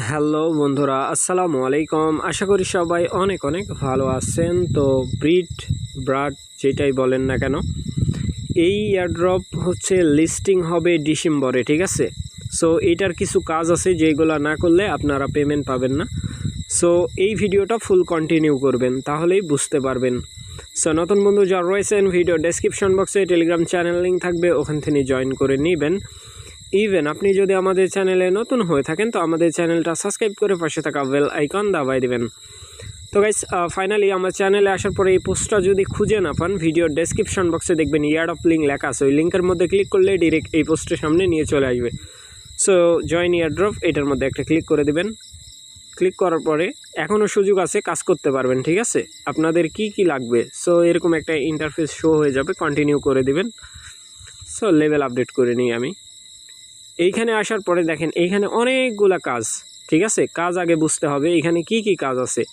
Hello বন্ধুরা, আসসালামু আলাইকুম। আশা করি সবাই অনেক অনেক ভালো আছেন। তো ব্রাড যেটাই বলেন না কেন, এই এয়ারড্রপ হচ্ছে লিস্টিং হবে ডিসেম্বরে, ঠিক আছে। সো এইটার কিছু কাজ আছে যেগুলো না করলে আপনারা পেমেন্ট পাবেন না। সো এই ভিডিওটা ফুল কন্টিনিউ করবেন, তাহলেই বুঝতে পারবেন। সো নতুন বন্ধু যারা রয়েছেন, ভিডিও ডেসক্রিপশন বক্সে টেলিগ্রাম চ্যানেল লিঙ্ক থাকবে, ওখান থেকে জয়েন করে নেবেন। ইভেন আপনি যদি আমাদের চ্যানেলে নতুন হয়ে থাকেন তো আমাদের চ্যানেলটা সাবস্ক্রাইব করে পাশে থাকা বেল আইকন দাবাই দেবেন। তো গাইস, ফাইনালি আমার চ্যানেলে আসার পরে এই পোস্টটা যদি খুঁজে না পান, ভিডিও ডেসক্রিপশন বক্সে দেখবেন এয়ারড্রপ লিঙ্ক লেখা আছে। ওই লিঙ্কের মধ্যে ক্লিক করলে ডিরেক্ট এই পোস্টের সামনে নিয়ে চলে আসবে। সো জয়েন এয়ারড্রপ, এটার মধ্যে একটা ক্লিক করে দেবেন। ক্লিক করার পরে এখনও সুযোগ আছে, কাজ করতে পারবেন, ঠিক আছে। আপনাদের কি কি লাগবে, সো এরকম একটা ইন্টারফেস শো হয়ে যাবে, কন্টিনিউ করে দিবেন। সো লেভেল আপডেট করে নিই আমি। এইখানে আসার পরে দেখেন এইখানে অনেকগুলা কাজ, ঠিক আছে। কাজ আগে বুঝতে হবে এইখানে কি কি কাজ আছে।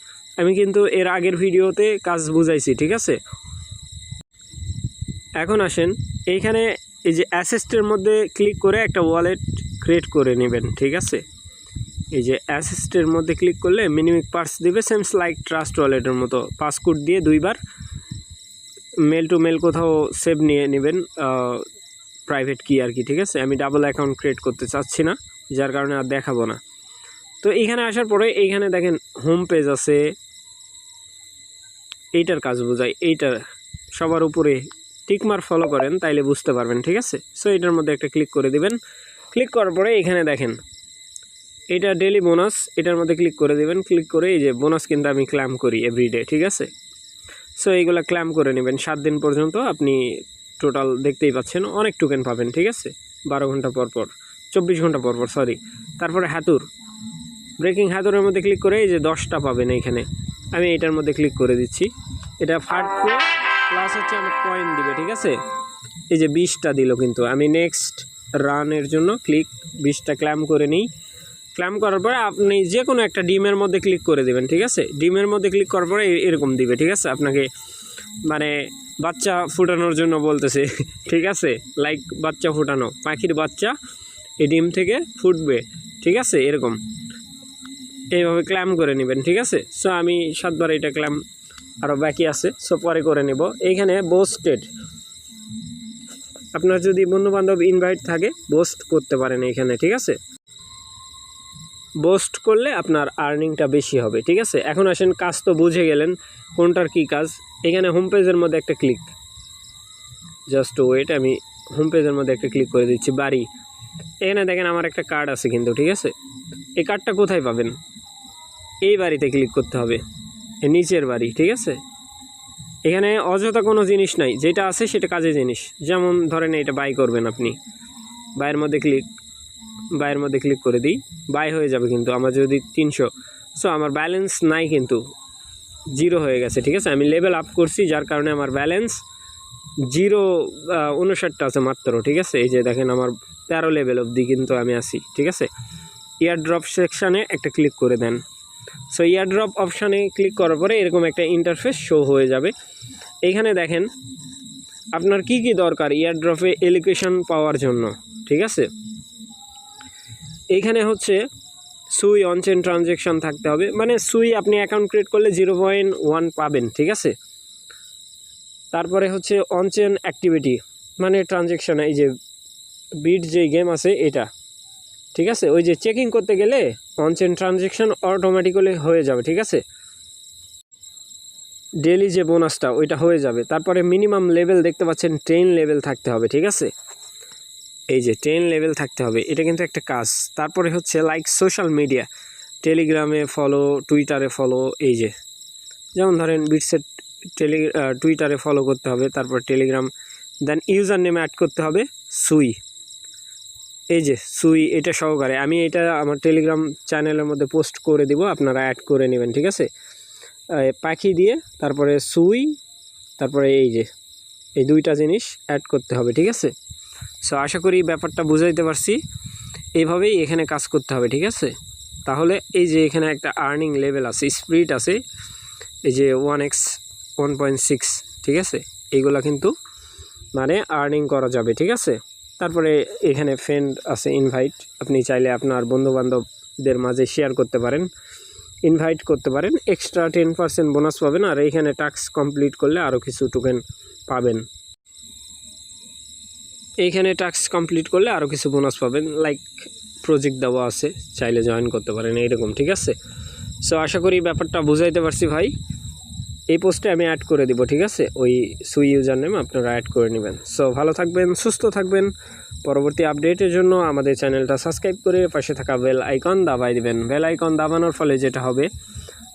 আমি কিন্তু এর আগের ভিডিওতে কাজ বুঝাইছি, ঠিক আছে। এখন আসেন এইখানে এই যে অ্যাসেস্টের মধ্যে ক্লিক করে একটা ওয়ালেট ক্রিয়েট করে নেবেন, ঠিক আছে। এই যে অ্যাসেস্টের মধ্যে ক্লিক করলে মিনিমিক পার্স দিবে, সেমস লাইক ট্রাস্ট ওয়ালেটের মতো। পাসকোড দিয়ে দুইবার মেল টু মেল কোথাও সেভ নিয়ে নেবেন, প্রাইভেট কি আর কি, ঠিক আছে। আমি ডাবল অ্যাকাউন্ট ক্রিয়েট করতে চাচ্ছি না, যার কারণে আর দেখাবো না। তো এইখানে আসার পরে এইখানে দেখেন হোম পেজ আছে, এইটার কাজ বোঝায়। এইটার সবার উপরে টিকমার ফলো করেন, তাইলে বুঝতে পারবেন, ঠিক আছে। সো এটার মধ্যে একটা ক্লিক করে দিবেন। ক্লিক করার পরে এখানে দেখেন এটা ডেলি বোনাস, এটার মধ্যে ক্লিক করে দিবেন। ক্লিক করে এই যে বোনাস কিন্তু আমি ক্লেম করি এভরিডে, ঠিক আছে। সো এইগুলো ক্লেম করে নেবেন 7 দিন পর্যন্ত। আপনি টোটাল দেখতেই পাচ্ছেন অনেক টোকেন পাবেন, ঠিক আছে। 12 ঘন্টা পর পর, 24 ঘন্টা পর পর, সরি। তারপরে হাতুর, ব্রেকিং হাতুরের মধ্যে ক্লিক করে এই যে 10টা পাবেন এইখানে। আমি এটার মধ্যে ক্লিক করে দিচ্ছি। এটা ফার্ট প্রো প্লাস হচ্ছে আমার কয়েন দিবে, ঠিক আছে। এই যে 20টা দিল, কিন্তু আমি নেক্সট রানের জন্য ক্লিক 20টা ক্লেম করে নিই। ক্লেম করার পরে আপনি যে কোনো একটা ডিমের মধ্যে ক্লিক করে দেবেন, ঠিক আছে। ডিমের মধ্যে ক্লিক করার পরে এরকম দিবে, ঠিক আছে। আপনাকে মানে বাচ্চা ফুটানোর জন্য বলতেছে, ঠিক আছে। লাইক বাচ্চা ফুটানো, পাখির বাচ্চা এই ডিম থেকে ফুটবে, ঠিক আছে। এরকম এইভাবে ক্লেম করে নেবেন, ঠিক আছে। সো আমি 7বার এটা ক্লেম আরও বাকি আছে, সো পরে করে নেব। এইখানে বোস্টেড, আপনার যদি বন্ধুবান্ধব ইনভাইট থাকে বোস্ট করতে পারেন এইখানে, ঠিক আছে। বোস্ট করলে আপনার আর্নিংটা বেশি হবে, ঠিক আছে। এখন আসেন, কাজ তো বুঝে গেলেন কোনটার কি কাজ। এখানে হোম পেজের মধ্যে একটা ক্লিক, জাস্ট ওয়েট, আমি হোম পেজের মধ্যে একটা ক্লিক করে দিচ্ছি। বাড়ি, এখানে দেখেন আমার একটা কার্ড আছে কিন্তু, ঠিক আছে। এই কার্ডটা কোথায় পাবেন? এই বাড়িতে ক্লিক করতে হবে, এই নিচের বাড়ি, ঠিক আছে। এখানে অযথা কোনো জিনিস নাই, যেটা আছে সেটা কাজের জিনিস। যেমন ধরেন এটা বাই করবেন আপনি, বাইয়ের মধ্যে ক্লিক করে দিই, বাই হয়ে যাবে। কিন্তু আমার যদি 300, সো আমার ব্যালেন্স নাই, কিন্তু 0 হয়ে গেছে, ঠিক আছে। আমি লেভেল আপ করছি, যার কারণে আমার ব্যালেন্স 0.59টা আছে মাত্র, ঠিক আছে। এই যে দেখেন আমার 13 লেভেল অবধি কিন্তু আমি আসি, ঠিক আছে। এয়ারড্রপ সেকশানে একটা ক্লিক করে দেন। সো এয়ারড্রপ অপশানে ক্লিক করার পরে এরকম একটা ইন্টারফেস শো হয়ে যাবে। এইখানে দেখেন আপনার কি কি দরকার এয়ারড্রপে অ্যালোকেশন পাওয়ার জন্য, ঠিক আছে। এইখানে হচ্ছে সুই অনচেন ট্রানজ্যাকশান থাকতে হবে, মানে সুই আপনি অ্যাকাউন্ট ক্রিয়েট করলে 0.1 পাবেন, ঠিক আছে। তারপরে হচ্ছে অনচেন অ্যাক্টিভিটি, মানে ট্রানজ্যাকশান, এই যে বিট যে গেম আছে এটা, ঠিক আছে। ওই যে চেকিং করতে গেলে অনচেন ট্রানজ্যাকশান অটোমেটিক্যালি হয়ে যাবে, ঠিক আছে। ডেলি যে বোনাসটা ওইটা হয়ে যাবে। তারপরে মিনিমাম লেভেল দেখতে পাচ্ছেন 10 লেভেল থাকতে হবে, ঠিক আছে। এই যে 10 লেভেল থাকতে হবে, এটা কিন্তু একটা কাজ। তারপরে হচ্ছে লাইক সোশ্যাল মিডিয়া, টেলিগ্রামে ফলো, টুইটারে ফলো। এই যে যেমন ধরেন বিটসেট টুইটারে ফলো করতে হবে, তারপর টেলিগ্রাম, দেন ইউজার নেমে অ্যাড করতে হবে সুই। এই যে সুই, এটা সহকারে আমি এটা আমার টেলিগ্রাম চ্যানেলের মধ্যে পোস্ট করে দিব, আপনারা অ্যাড করে নেবেন, ঠিক আছে। পাখি দিয়ে তারপরে সুই, তারপরে এই যে এই 2টা জিনিস অ্যাড করতে হবে, ঠিক আছে। সো আশা করি ব্যাপারটা বুঝাইতে পারছি। এইভাবেই এখানে কাজ করতে হবে, ঠিক আছে। তাহলে এই যে এখানে একটা আর্নিং লেভেল আছে, স্পিড আছে, এই যে 1x 1.6, ঠিক আছে। এইগুলা কিন্তু মানে আর্নিং করা যাবে, ঠিক আছে। তারপরে এখানে ফ্রেন্ড আছে, ইনভাইট, আপনি চাইলে আপনার বন্ধুবান্ধব বন্ধুদের মাঝে শেয়ার করতে পারেন, ইনভাইট করতে পারেন, এক্সট্রা 10% বোনাস পাবেন। আর এইখানে টাস্ক কমপ্লিট করলে আরও কিছু টোকেন পাবেন। এইখানে টাস্ক কমপ্লিট করলে আরও কিছু বোনাস পাবেন, লাইক প্রজেক্ট দেওয়া আছে, চাইলে জয়েন করতে পারেন এইরকম, ঠিক আছে। সো আশা করি ব্যাপারটা বুঝাইতে পারছি ভাই। এই পোস্টে আমি অ্যাড করে দিব, ঠিক আছে, ওই সুই ইউজার নেম আপনারা অ্যাড করে নেবেন। সো ভালো থাকবেন, সুস্থ থাকবেন। পরবর্তী আপডেটের জন্য আমাদের চ্যানেলটা সাবস্ক্রাইব করে পাশে থাকা বেল আইকন দাবাই দিবেন। বেল আইকন দাবানোর ফলে যেটা হবে,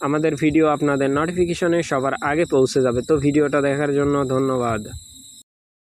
আমাদের ভিডিও আপনাদের নোটিফিকেশনে সবার আগে পৌঁছে যাবে। তো ভিডিওটা দেখার জন্য ধন্যবাদ।